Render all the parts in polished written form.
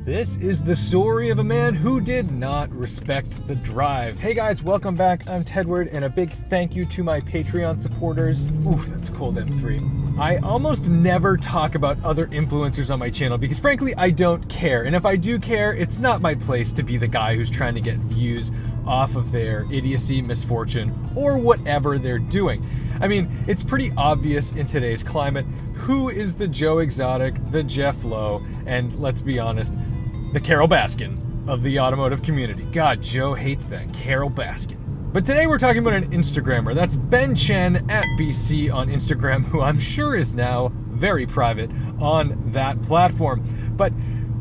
This is the story of a man who did not respect the drive. Hey guys, welcome back. I'm Tedward, and a big thank you to my Patreon supporters. Ooh, that's cold M3. I almost never talk about other influencers on my channel because frankly, I don't care. And if I do care, it's not my place to be the guy who's trying to get views off of their idiocy, misfortune, or whatever they're doing. I mean, it's pretty obvious in today's climate who is the Joe Exotic, the Jeff Lowe, and let's be honest, the Carol Baskin of the automotive community. God, Joe hates that, Carol Baskin. But today we're talking about an Instagrammer. That's Ben Chen at BC on Instagram, who I'm sure is now very private on that platform. But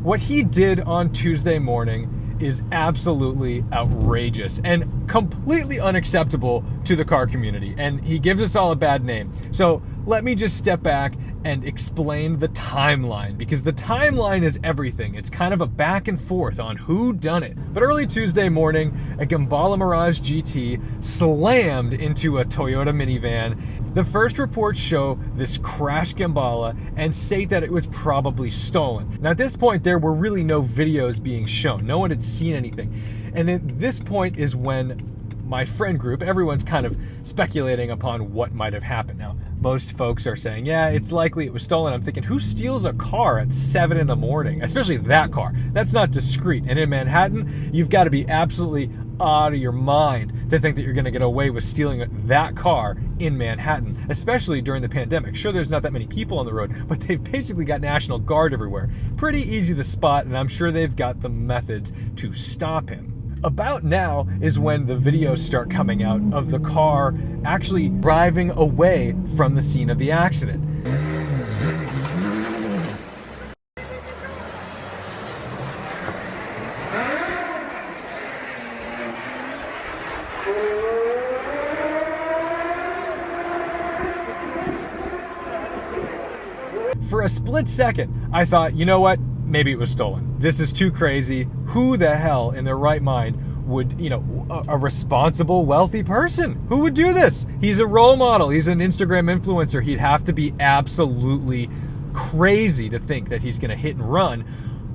what he did on Tuesday morning is absolutely outrageous and completely unacceptable to the car community. And he gives us all a bad name. So let me just step back and explain the timeline, because the timeline is everything. It's kind of a back and forth on who done it. But early Tuesday morning, a Gemballa Mirage GT slammed into a Toyota minivan. The first reports show this crashed Gemballa and state that it was probably stolen. Now at this point, there were really no videos being shown. No one had seen anything. And at this point is when my friend group, everyone's kind of speculating upon what might have happened. Now, most folks are saying, yeah, it's likely it was stolen. I'm thinking, who steals a car at 7 in the morning? Especially that car. That's not discreet. And in Manhattan, you've got to be absolutely out of your mind to think that you're going to get away with stealing that car in Manhattan, especially during the pandemic. Sure, there's not that many people on the road, but they've basically got National Guard everywhere. Pretty easy to spot, and I'm sure they've got the methods to stop him. About now is when the videos start coming out of the car actually driving away from the scene of the accident. For a split second, I thought, you know what? Maybe it was stolen. This is too crazy. Who the hell in their right mind would, a responsible, wealthy person, who would do this? He's a role model. He's an Instagram influencer. He'd have to be absolutely crazy to think that he's going to hit and run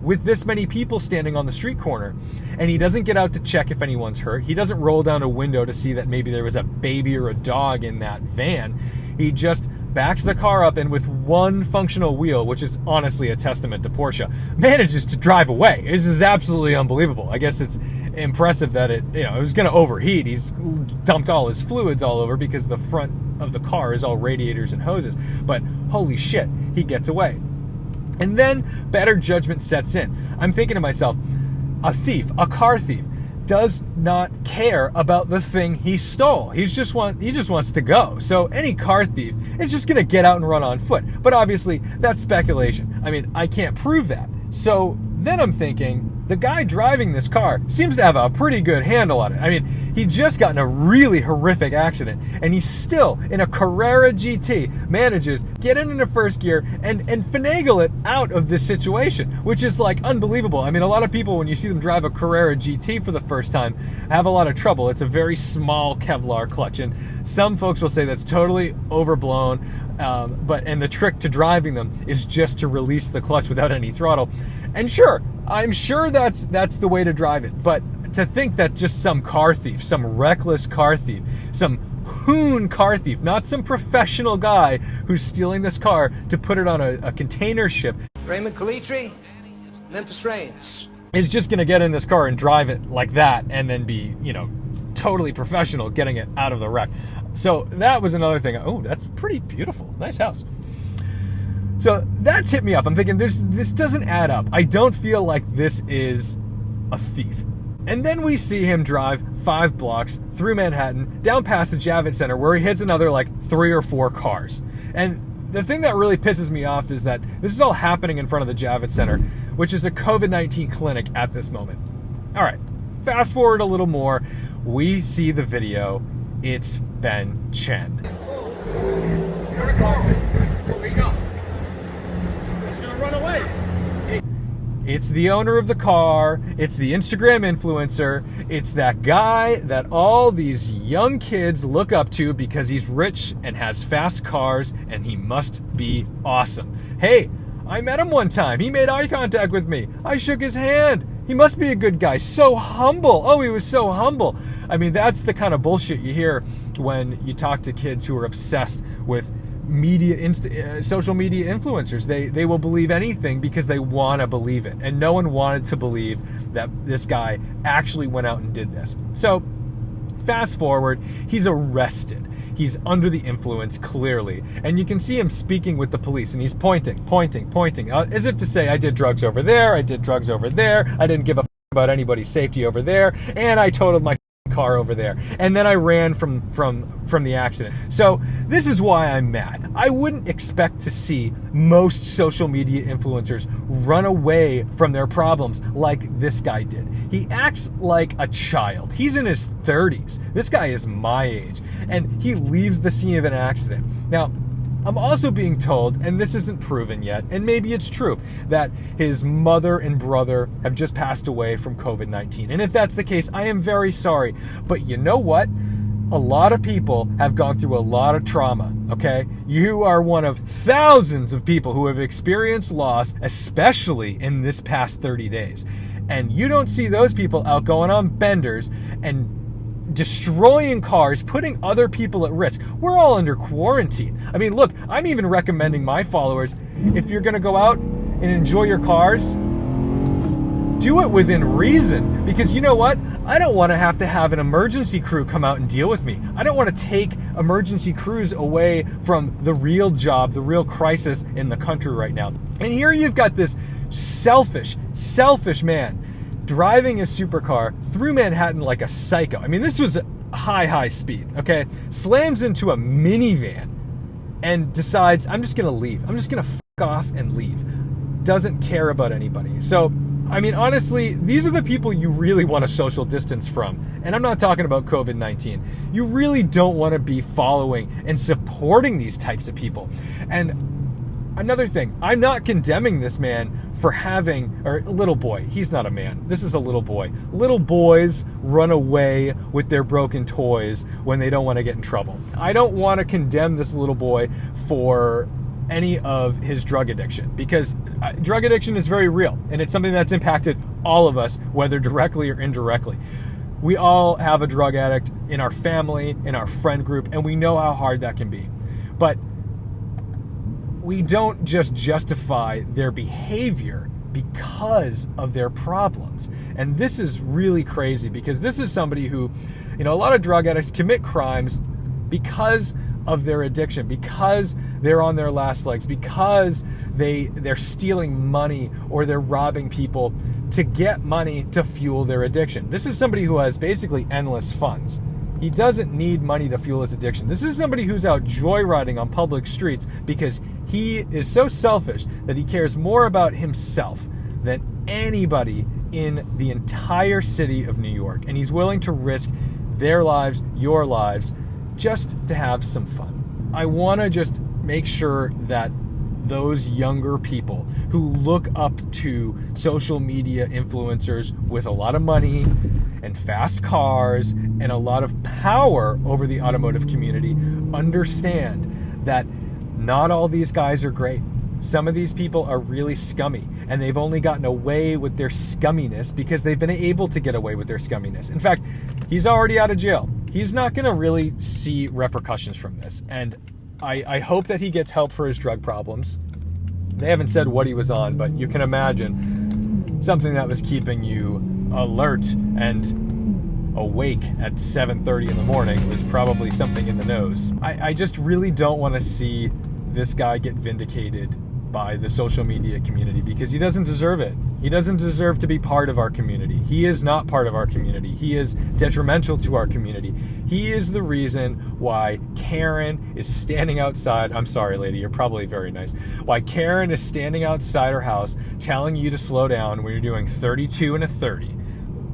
with this many people standing on the street corner. And he doesn't get out to check if anyone's hurt. He doesn't roll down a window to see that maybe there was a baby or a dog in that van. He just backs the car up and with one functional wheel, which is honestly a testament to Porsche, manages to drive away. This is absolutely unbelievable. I guess it's impressive that it was going to overheat. He's dumped all his fluids all over because the front of the car is all radiators and hoses. But holy shit, he gets away. And then better judgment sets in. I'm thinking to myself, a thief, a car thief, does not care about the thing he stole. He just wants to go. So any car thief is just gonna get out and run on foot. But obviously that's speculation. I mean, I can't prove that. So then I'm thinking, the guy driving this car seems to have a pretty good handle on it. I mean, he just got in a really horrific accident, and he's still in a Carrera GT manages get into first gear and finagle it out of this situation, which is like unbelievable. I mean, a lot of people, when you see them drive a Carrera GT for the first time, have a lot of trouble. It's a very small Kevlar clutch, and some folks will say that's totally overblown. And the trick to driving them is just to release the clutch without any throttle. And sure, I'm sure that's the way to drive it. But to think that just some car thief, some reckless car thief, some hoon car thief, not some professional guy who's stealing this car to put it on a container ship, Raymond Calitri, Memphis Reigns, is just gonna get in this car and drive it like that and then be, totally professional getting it out of the wreck. So that was another thing. Oh, that's pretty beautiful. Nice house. So that tipped me off. I'm thinking this doesn't add up. I don't feel like this is a thief. And then we see him drive 5 blocks through Manhattan, down past the Javits Center, where he hits another 3 or 4 cars. And the thing that really pisses me off is that this is all happening in front of the Javits Center, which is a COVID-19 clinic at this moment. All right, fast forward a little more. We see the video. It's Ben Chen. Where you go? He's gonna run away. It's the owner of the car. It's the Instagram influencer. It's that guy that all these young kids look up to because he's rich and has fast cars and he must be awesome. Hey, I met him one time. He made eye contact with me. I shook his hand. He must be a good guy. So humble. Oh, he was so humble. I mean, that's the kind of bullshit you hear when you talk to kids who are obsessed with social media influencers. They will believe anything because they want to believe it. And no one wanted to believe that this guy actually went out and did this. So fast forward, he's arrested. He's under the influence, clearly. And you can see him speaking with the police, and he's pointing, as if to say, I did drugs over there, I did drugs over there, I didn't give a f*** about anybody's safety over there, and I totaled my car over there. And then I ran from the accident. So this is why I'm mad. I wouldn't expect to see most social media influencers run away from their problems like this guy did. He acts like a child. He's in his 30s. This guy is my age. And he leaves the scene of an accident. Now, I'm also being told, and this isn't proven yet, and maybe it's true, that his mother and brother have just passed away from COVID-19. And if that's the case, I am very sorry. But you know what? A lot of people have gone through a lot of trauma, okay? You are one of thousands of people who have experienced loss, especially in this past 30 days. And you don't see those people out going on benders and destroying cars, putting other people at risk. We're all under quarantine. I mean, look, I'm even recommending my followers, if you're going to go out and enjoy your cars, do it within reason. Because you know what? I don't want to have an emergency crew come out and deal with me. I don't want to take emergency crews away from the real job, the real crisis in the country right now. And here you've got this selfish man driving a supercar through Manhattan like a psycho. I mean, this was high speed, okay? Slams into a minivan and decides, I'm just gonna leave. I'm just gonna f*** off and leave. Doesn't care about anybody. So, I mean, honestly, these are the people you really want to social distance from. And I'm not talking about COVID-19. You really don't want to be following and supporting these types of people. And another thing, I'm not condemning this man for having, or little boy, he's not a man, this is a little boy. Little boys run away with their broken toys when they don't want to get in trouble. I don't want to condemn this little boy for any of his drug addiction, because drug addiction is very real, and it's something that's impacted all of us, whether directly or indirectly. We all have a drug addict in our family, in our friend group, and we know how hard that can be. But we don't just justify their behavior because of their problems. And this is really crazy, because this is somebody who, a lot of drug addicts commit crimes because of their addiction, because they're on their last legs, because they're stealing money or they're robbing people to get money to fuel their addiction. This is somebody who has basically endless funds. He doesn't need money to fuel his addiction. This is somebody who's out joyriding on public streets because he is so selfish that he cares more about himself than anybody in the entire city of New York. And he's willing to risk their lives, your lives, just to have some fun. I want to just make sure that those younger people who look up to social media influencers with a lot of money and fast cars and a lot of power over the automotive community understand that not all these guys are great. Some of these people are really scummy, and they've only gotten away with their scumminess because they've been able to get away with their scumminess. In fact, he's already out of jail. He's not going to really see repercussions from this, and I hope that he gets help for his drug problems. They haven't said what he was on, but you can imagine something that was keeping you alert and awake at 7:30 in the morning was probably something in the nose. I just really don't want to see this guy get vindicated by the social media community, because he doesn't deserve it. He doesn't deserve to be part of our community. He is not part of our community. He is detrimental to our community. He is the reason why Karen is standing outside. I'm sorry, lady, you're probably very nice. Why Karen is standing outside her house telling you to slow down when you're doing 32 and a 30.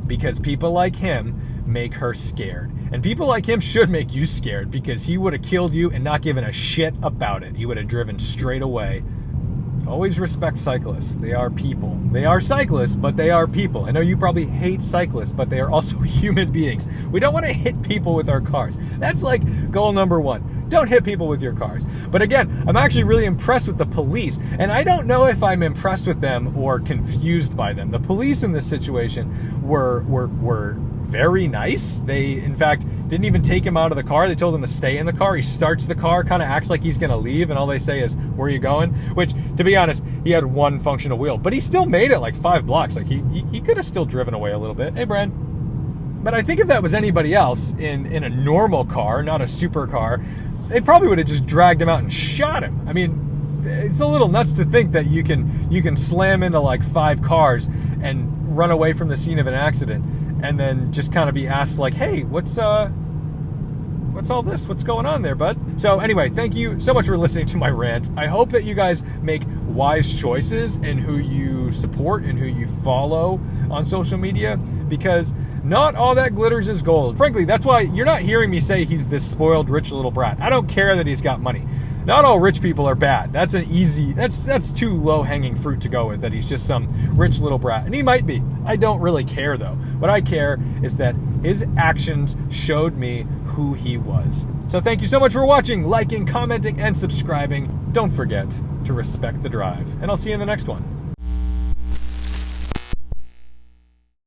Because people like him make her scared. And people like him should make you scared, because he would have killed you and not given a shit about it. He would have driven straight away. Always respect cyclists. They are people. They are cyclists, but they are people. I know you probably hate cyclists, but they are also human beings. We don't want to hit people with our cars. That's like goal number one. Don't hit people with your cars. But again, I'm actually really impressed with the police. And I don't know if I'm impressed with them or confused by them. The police in this situation were very nice. They, in fact, didn't even take him out of the car. They told him to stay in the car. He starts the car, kind of acts like he's going to leave, and all they say is, "Where are you going?" Which, to be honest, he had one functional wheel. But he still made it like 5 blocks. Like, he could have still driven away a little bit. Hey, Brad. But I think if that was anybody else in a normal car, not a supercar, they probably would have just dragged him out and shot him. I mean, it's a little nuts to think that you can slam into like 5 cars and run away from the scene of an accident and then just kind of be asked like, "Hey, what's all this? What's going on there, bud?" So anyway, thank you so much for listening to my rant. I hope that you guys make wise choices in who you support and who you follow on social media, because not all that glitters is gold. Frankly, that's why you're not hearing me say he's this spoiled rich little brat. I don't care that he's got money. Not all rich people are bad. That's too low-hanging fruit to go with, that he's just some rich little brat. And he might be. I don't really care, though. What I care is that his actions showed me who he was. So thank you so much for watching, liking, commenting, and subscribing. Don't forget to respect the drive. And I'll see you in the next one.